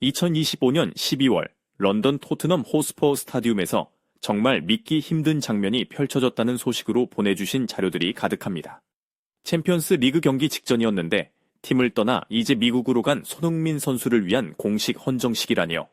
2025년 12월 런던 토트넘 호스퍼 스타디움에서 정말 믿기 힘든 장면이 펼쳐졌다는 소식으로 보내주신 자료들이 가득합니다. 챔피언스 리그 경기 직전이었는데 팀을 떠나 이제 미국으로 간 손흥민 선수를 위한 공식 헌정식이라니요.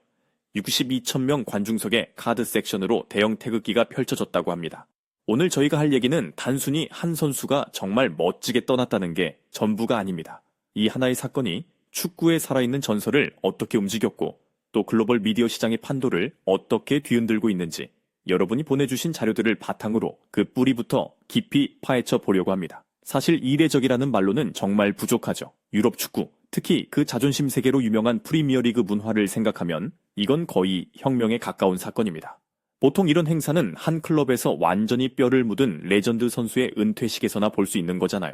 62,000명 관중석의 카드 섹션으로 대형 태극기가 펼쳐졌다고 합니다. 오늘 저희가 할 얘기는 단순히 한 선수가 정말 멋지게 떠났다는 게 전부가 아닙니다. 이 하나의 사건이 축구에 살아있는 전설을 어떻게 움직였고 또 글로벌 미디어 시장의 판도를 어떻게 뒤흔들고 있는지 여러분이 보내주신 자료들을 바탕으로 그 뿌리부터 깊이 파헤쳐 보려고 합니다. 사실 이례적이라는 말로는 정말 부족하죠. 유럽 축구, 특히 그 자존심 세계로 유명한 프리미어리그 문화를 생각하면 이건 거의 혁명에 가까운 사건입니다. 보통 이런 행사는 한 클럽에서 완전히 뼈를 묻은 레전드 선수의 은퇴식에서나 볼 수 있는 거잖아요.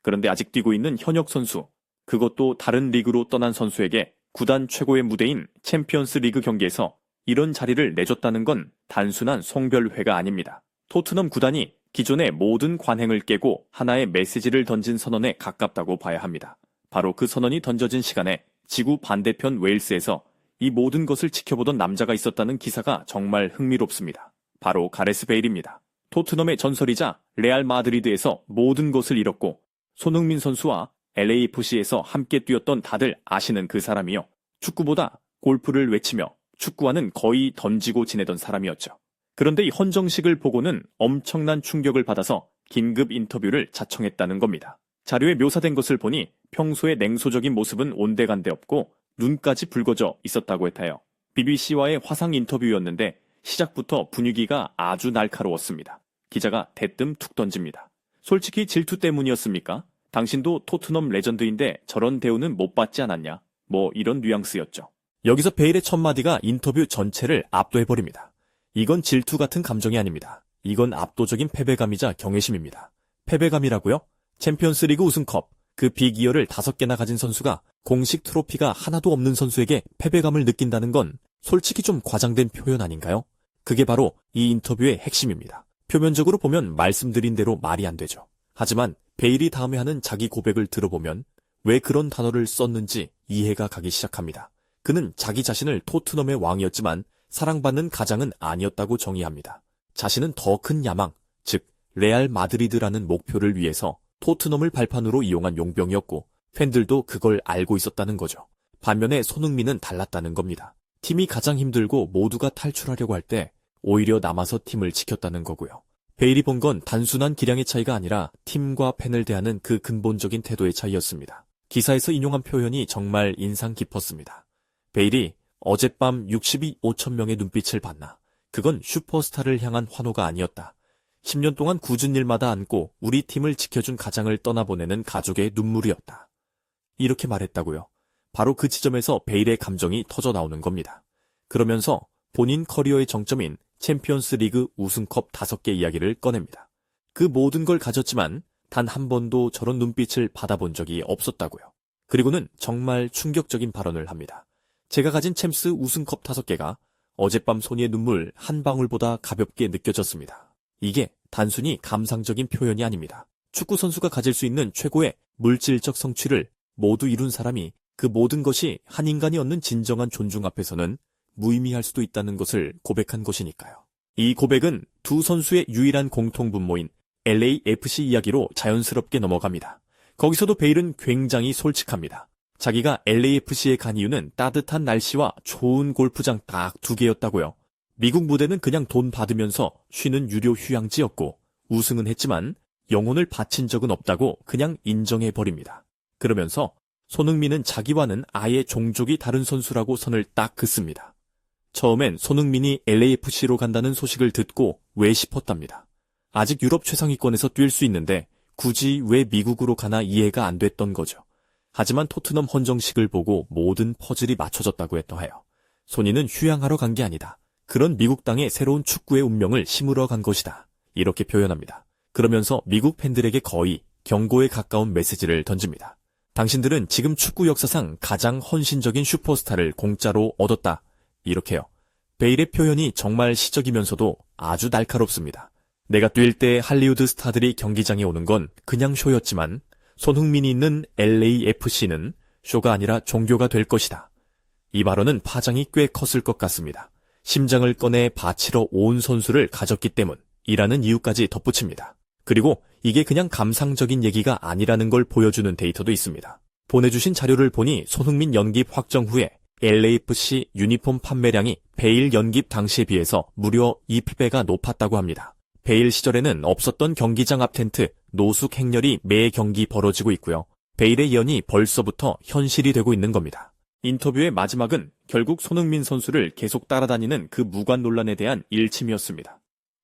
그런데 아직 뛰고 있는 현역 선수, 그것도 다른 리그로 떠난 선수에게 구단 최고의 무대인 챔피언스 리그 경기에서 이런 자리를 내줬다는 건 단순한 송별회가 아닙니다. 토트넘 구단이 기존의 모든 관행을 깨고 하나의 메시지를 던진 선언에 가깝다고 봐야 합니다. 바로 그 선언이 던져진 시간에 지구 반대편 웨일스에서 이 모든 것을 지켜보던 남자가 있었다는 기사가 정말 흥미롭습니다. 바로 가레스 베일입니다. 토트넘의 전설이자 레알 마드리드에서 모든 것을 잃었고 손흥민 선수와 LAFC에서 함께 뛰었던 다들 아시는 그 사람이요. 축구보다 골프를 외치며 축구와는 거의 던지고 지내던 사람이었죠. 그런데 이 헌정식을 보고는 엄청난 충격을 받아서 긴급 인터뷰를 자청했다는 겁니다. 자료에 묘사된 것을 보니 평소의 냉소적인 모습은 온데간데 없고 눈까지 붉어져 있었다고 했다요. BBC와의 화상 인터뷰였는데 시작부터 분위기가 아주 날카로웠습니다. 기자가 대뜸 툭 던집니다. 솔직히 질투 때문이었습니까? 당신도 토트넘 레전드인데 저런 대우는 못 받지 않았냐? 뭐 이런 뉘앙스였죠. 여기서 베일의 첫 마디가 인터뷰 전체를 압도해버립니다. 이건 질투 같은 감정이 아닙니다. 이건 압도적인 패배감이자 경외심입니다. 패배감이라고요? 챔피언스 리그 우승컵, 그 빅이어를 5개나 가진 선수가 공식 트로피가 하나도 없는 선수에게 패배감을 느낀다는 건 솔직히 좀 과장된 표현 아닌가요? 그게 바로 이 인터뷰의 핵심입니다. 표면적으로 보면 말씀드린 대로 말이 안 되죠. 하지만 베일이 다음에 하는 자기 고백을 들어보면 왜 그런 단어를 썼는지 이해가 가기 시작합니다. 그는 자기 자신을 토트넘의 왕이었지만 사랑받는 가장은 아니었다고 정의합니다. 자신은 더 큰 야망, 즉 레알 마드리드라는 목표를 위해서 토트넘을 발판으로 이용한 용병이었고 팬들도 그걸 알고 있었다는 거죠. 반면에 손흥민은 달랐다는 겁니다. 팀이 가장 힘들고 모두가 탈출하려고 할 때 오히려 남아서 팀을 지켰다는 거고요. 베일이 본 건 단순한 기량의 차이가 아니라 팀과 팬을 대하는 그 근본적인 태도의 차이였습니다. 기사에서 인용한 표현이 정말 인상 깊었습니다. 베일이 어젯밤 62,5천 명의 눈빛을 봤나. 그건 슈퍼스타를 향한 환호가 아니었다. 10년 동안 굳은 일마다 안고 우리 팀을 지켜준 가장을 떠나보내는 가족의 눈물이었다. 이렇게 말했다고요. 바로 그 지점에서 베일의 감정이 터져 나오는 겁니다. 그러면서 본인 커리어의 정점인 챔피언스 리그 우승컵 5개 이야기를 꺼냅니다. 그 모든 걸 가졌지만 단 한 번도 저런 눈빛을 받아본 적이 없었다고요. 그리고는 정말 충격적인 발언을 합니다. 제가 가진 챔스 우승컵 5개가 어젯밤 소니의 눈물 한 방울보다 가볍게 느껴졌습니다. 이게 단순히 감상적인 표현이 아닙니다. 축구 선수가 가질 수 있는 최고의 물질적 성취를 모두 이룬 사람이 그 모든 것이 한 인간이 얻는 진정한 존중 앞에서는 무의미할 수도 있다는 것을 고백한 것이니까요. 이 고백은 두 선수의 유일한 공통분모인 LAFC 이야기로 자연스럽게 넘어갑니다. 거기서도 베일은 굉장히 솔직합니다. 자기가 LAFC에 간 이유는 따뜻한 날씨와 좋은 골프장 딱 2개였다고요. 미국 무대는 그냥 돈 받으면서 쉬는 유료 휴양지였고 우승은 했지만 영혼을 바친 적은 없다고 그냥 인정해버립니다. 그러면서 손흥민은 자기와는 아예 종족이 다른 선수라고 선을 딱 긋습니다. 처음엔 손흥민이 LAFC로 간다는 소식을 듣고 왜 싶었답니다. 아직 유럽 최상위권에서 뛸 수 있는데 굳이 왜 미국으로 가나 이해가 안 됐던 거죠. 하지만 토트넘 헌정식을 보고 모든 퍼즐이 맞춰졌다고 했더해요. 손이는 휴양하러 간 게 아니다. 그런 미국 땅에 새로운 축구의 운명을 심으러 간 것이다. 이렇게 표현합니다. 그러면서 미국 팬들에게 거의 경고에 가까운 메시지를 던집니다. 당신들은 지금 축구 역사상 가장 헌신적인 슈퍼스타를 공짜로 얻었다. 이렇게요. 베일의 표현이 정말 시적이면서도 아주 날카롭습니다. 내가 뛸 때 할리우드 스타들이 경기장에 오는 건 그냥 쇼였지만 손흥민이 있는 LAFC는 쇼가 아니라 종교가 될 것이다. 이 발언은 파장이 꽤 컸을 것 같습니다. 심장을 꺼내 바치러 온 선수를 가졌기 때문이라는 이유까지 덧붙입니다. 그리고 이게 그냥 감상적인 얘기가 아니라는 걸 보여주는 데이터도 있습니다. 보내주신 자료를 보니 손흥민 영입 확정 후에 LAFC 유니폼 판매량이 베일 영입 당시에 비해서 무려 2배가 높았다고 합니다. 베일 시절에는 없었던 경기장 앞 텐트, 노숙 행렬이 매 경기 벌어지고 있고요. 베일의 예언이 벌써부터 현실이 되고 있는 겁니다. 인터뷰의 마지막은 결국 손흥민 선수를 계속 따라다니는 그 무관 논란에 대한 일침이었습니다.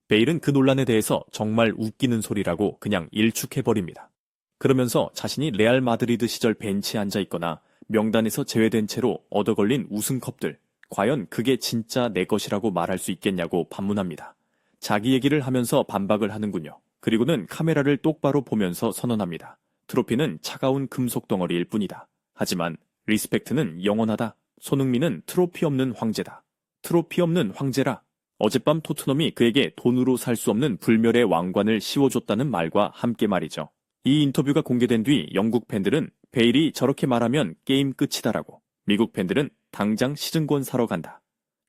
베일은 그 논란에 대해서 정말 웃기는 소리라고 그냥 일축해버립니다. 그러면서 자신이 레알 마드리드 시절 벤치에 앉아있거나 명단에서 제외된 채로 얻어걸린 우승컵들, 과연 그게 진짜 내 것이라고 말할 수 있겠냐고 반문합니다. 자기 얘기를 하면서 반박을 하는군요. 그리고는 카메라를 똑바로 보면서 선언합니다. 트로피는 차가운 금속 덩어리일 뿐이다. 하지만 리스펙트는 영원하다. 손흥민은 트로피 없는 황제다. 트로피 없는 황제라. 어젯밤 토트넘이 그에게 돈으로 살 수 없는 불멸의 왕관을 씌워줬다는 말과 함께 말이죠. 이 인터뷰가 공개된 뒤 영국 팬들은 베일이 저렇게 말하면 게임 끝이다라고, 미국 팬들은 당장 시즌권 사러 간다,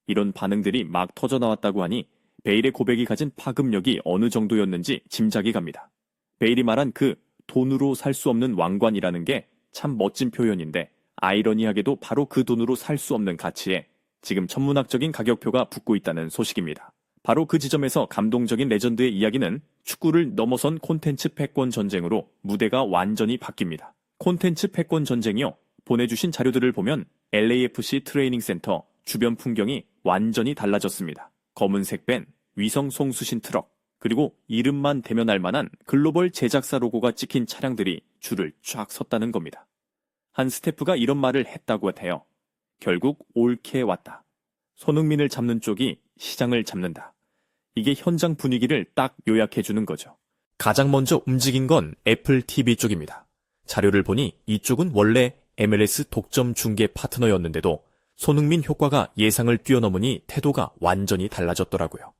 이런 반응들이 막 터져나왔다고 하니 베일의 고백이 가진 파급력이 어느 정도였는지 짐작이 갑니다. 베일이 말한 그 돈으로 살 수 없는 왕관이라는 게 참 멋진 표현인데, 아이러니하게도 바로 그 돈으로 살 수 없는 가치에 지금 천문학적인 가격표가 붙고 있다는 소식입니다. 바로 그 지점에서 감동적인 레전드의 이야기는 축구를 넘어선 콘텐츠 패권 전쟁으로 무대가 완전히 바뀝니다. 콘텐츠 패권 전쟁이요. 보내주신 자료들을 보면 LAFC 트레이닝 센터 주변 풍경이 완전히 달라졌습니다. 검은색 밴, 위성 송수신 트럭, 그리고 이름만 대면 알 만한 글로벌 제작사 로고가 찍힌 차량들이 줄을 쫙 섰다는 겁니다. 한 스태프가 이런 말을 했다고 해요. 결국 옳게 왔다. 손흥민을 잡는 쪽이 시장을 잡는다. 이게 현장 분위기를 딱 요약해주는 거죠. 가장 먼저 움직인 건 애플 TV 쪽입니다. 자료를 보니 이쪽은 원래 MLS 독점 중계 파트너였는데도 손흥민 효과가 예상을 뛰어넘으니 태도가 완전히 달라졌더라고요.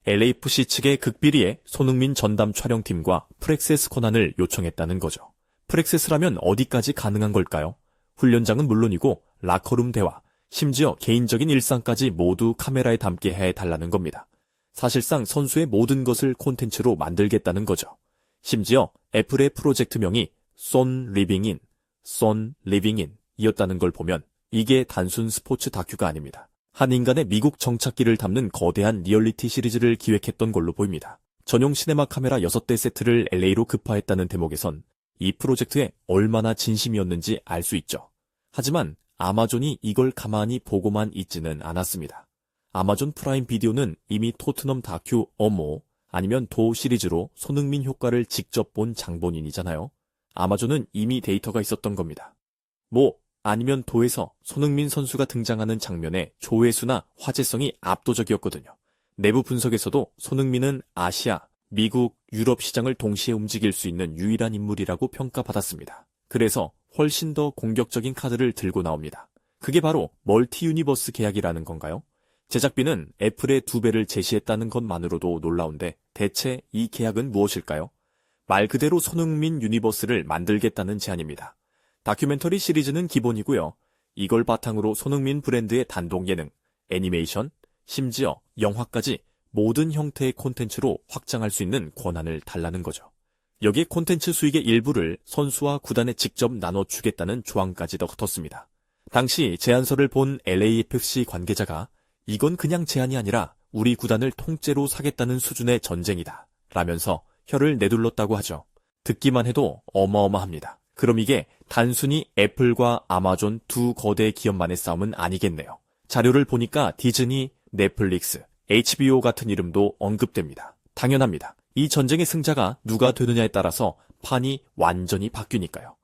LAFC 측의 극비리에 손흥민 전담 촬영팀과 프랙세스 권한을 요청했다는 거죠. 프랙세스라면 어디까지 가능한 걸까요? 훈련장은 물론이고 라커룸 대화, 심지어 개인적인 일상까지 모두 카메라에 담게 해달라는 겁니다. 사실상 선수의 모든 것을 콘텐츠로 만들겠다는 거죠. 심지어 애플의 프로젝트명이 Son Living In, Son Living In 이었다는 걸 보면 이게 단순 스포츠 다큐가 아닙니다. 한 인간의 미국 정착기를 담는 거대한 리얼리티 시리즈를 기획했던 걸로 보입니다. 전용 시네마 카메라 6대 세트를 LA로 급파했다는 대목에선 이 프로젝트에 얼마나 진심이었는지 알 수 있죠. 하지만 아마존이 이걸 가만히 보고만 있지는 않았습니다. 아마존 프라임 비디오는 이미 토트넘 다큐 어모 아니면 도 시리즈로 손흥민 효과를 직접 본 장본인이잖아요. 아마존은 이미 데이터가 있었던 겁니다. 아니면 도에서 손흥민 선수가 등장하는 장면의 조회수나 화제성이 압도적이었거든요. 내부 분석에서도 손흥민은 아시아, 미국, 유럽 시장을 동시에 움직일 수 있는 유일한 인물이라고 평가받았습니다. 그래서 훨씬 더 공격적인 카드를 들고 나옵니다. 그게 바로 멀티 유니버스 계약이라는 건가요? 제작비는 애플의 2배를 제시했다는 것만으로도 놀라운데 대체 이 계약은 무엇일까요? 말 그대로 손흥민 유니버스를 만들겠다는 제안입니다. 다큐멘터리 시리즈는 기본이고요. 이걸 바탕으로 손흥민 브랜드의 단독 예능, 애니메이션, 심지어 영화까지 모든 형태의 콘텐츠로 확장할 수 있는 권한을 달라는 거죠. 여기에 콘텐츠 수익의 일부를 선수와 구단에 직접 나눠주겠다는 조항까지 넣었습니다. 당시 제안서를 본 LAFC 관계자가 이건 그냥 제안이 아니라 우리 구단을 통째로 사겠다는 수준의 전쟁이다 라면서 혀를 내둘렀다고 하죠. 듣기만 해도 어마어마합니다. 그럼 이게 단순히 애플과 아마존 두 거대 기업만의 싸움은 아니겠네요. 자료를 보니까 디즈니, 넷플릭스, HBO 같은 이름도 언급됩니다. 당연합니다. 이 전쟁의 승자가 누가 되느냐에 따라서 판이 완전히 바뀌니까요.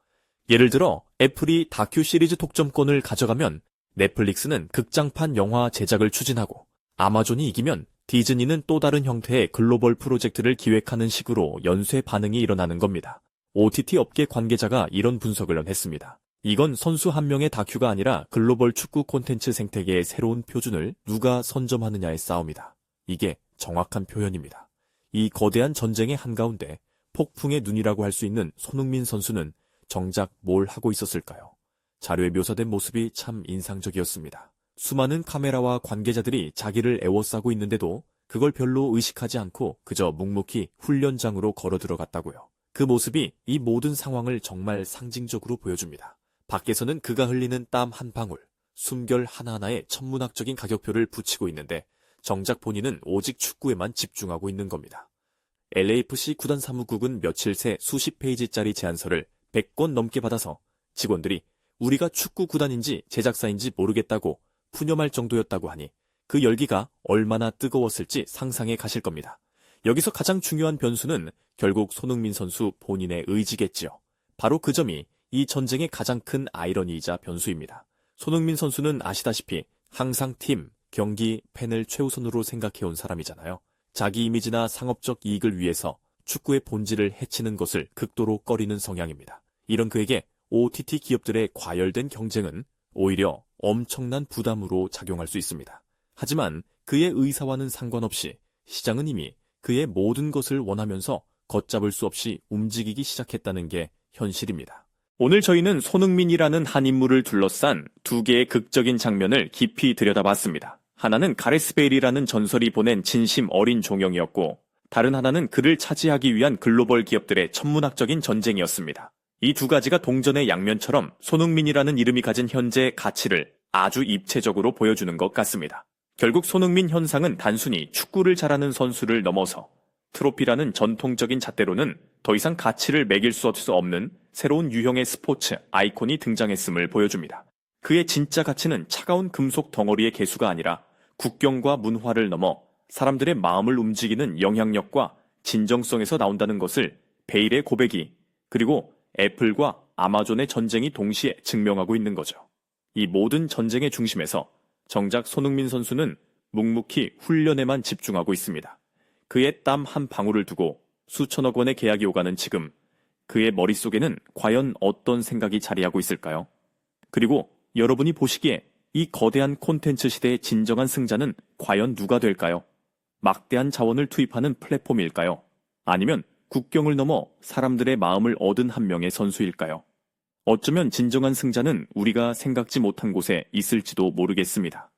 예를 들어 애플이 다큐 시리즈 독점권을 가져가면 넷플릭스는 극장판 영화 제작을 추진하고, 아마존이 이기면 디즈니는 또 다른 형태의 글로벌 프로젝트를 기획하는 식으로 연쇄 반응이 일어나는 겁니다. OTT 업계 관계자가 이런 분석을 했습니다. 이건 선수 한 명의 다큐가 아니라 글로벌 축구 콘텐츠 생태계의 새로운 표준을 누가 선점하느냐의 싸움이다. 이게 정확한 표현입니다. 이 거대한 전쟁의 한가운데 폭풍의 눈이라고 할 수 있는 손흥민 선수는 정작 뭘 하고 있었을까요? 자료에 묘사된 모습이 참 인상적이었습니다. 수많은 카메라와 관계자들이 자기를 에워싸고 있는데도 그걸 별로 의식하지 않고 그저 묵묵히 훈련장으로 걸어 들어갔다고요. 그 모습이 이 모든 상황을 정말 상징적으로 보여줍니다. 밖에서는 그가 흘리는 땀 한 방울, 숨결 하나하나에 천문학적인 가격표를 붙이고 있는데 정작 본인은 오직 축구에만 집중하고 있는 겁니다. LAFC 구단 사무국은 며칠 새 수십 페이지짜리 제안서를 100권 넘게 받아서 직원들이 우리가 축구 구단인지 제작사인지 모르겠다고 푸념할 정도였다고 하니 그 열기가 얼마나 뜨거웠을지 상상해 가실 겁니다. 여기서 가장 중요한 변수는 결국 손흥민 선수 본인의 의지겠지요. 바로 그 점이 이 전쟁의 가장 큰 아이러니이자 변수입니다. 손흥민 선수는 아시다시피 항상 팀, 경기, 팬을 최우선으로 생각해온 사람이잖아요. 자기 이미지나 상업적 이익을 위해서 축구의 본질을 해치는 것을 극도로 꺼리는 성향입니다. 이런 그에게 OTT 기업들의 과열된 경쟁은 오히려 엄청난 부담으로 작용할 수 있습니다. 하지만 그의 의사와는 상관없이 시장은 이미 그의 모든 것을 원하면서 걷잡을 수 없이 움직이기 시작했다는 게 현실입니다. 오늘 저희는 손흥민이라는 한 인물을 둘러싼 두 개의 극적인 장면을 깊이 들여다봤습니다. 하나는 가레스 베일이라는 전설이 보낸 진심 어린 종영이었고, 다른 하나는 그를 차지하기 위한 글로벌 기업들의 천문학적인 전쟁이었습니다. 이 두 가지가 동전의 양면처럼 손흥민이라는 이름이 가진 현재의 가치를 아주 입체적으로 보여주는 것 같습니다. 결국 손흥민 현상은 단순히 축구를 잘하는 선수를 넘어서 트로피라는 전통적인 잣대로는 더 이상 가치를 매길 수 없는 새로운 유형의 스포츠 아이콘이 등장했음을 보여줍니다. 그의 진짜 가치는 차가운 금속 덩어리의 개수가 아니라 국경과 문화를 넘어 사람들의 마음을 움직이는 영향력과 진정성에서 나온다는 것을 베일의 고백이, 그리고 애플과 아마존의 전쟁이 동시에 증명하고 있는 거죠. 이 모든 전쟁의 중심에서 정작 손흥민 선수는 묵묵히 훈련에만 집중하고 있습니다. 그의 땀 한 방울을 두고 수천억 원의 계약이 오가는 지금, 그의 머릿속에는 과연 어떤 생각이 자리하고 있을까요? 그리고 여러분이 보시기에 이 거대한 콘텐츠 시대의 진정한 승자는 과연 누가 될까요? 막대한 자원을 투입하는 플랫폼일까요? 아니면 국경을 넘어 사람들의 마음을 얻은 한 명의 선수일까요? 어쩌면 진정한 승자는 우리가 생각지 못한 곳에 있을지도 모르겠습니다.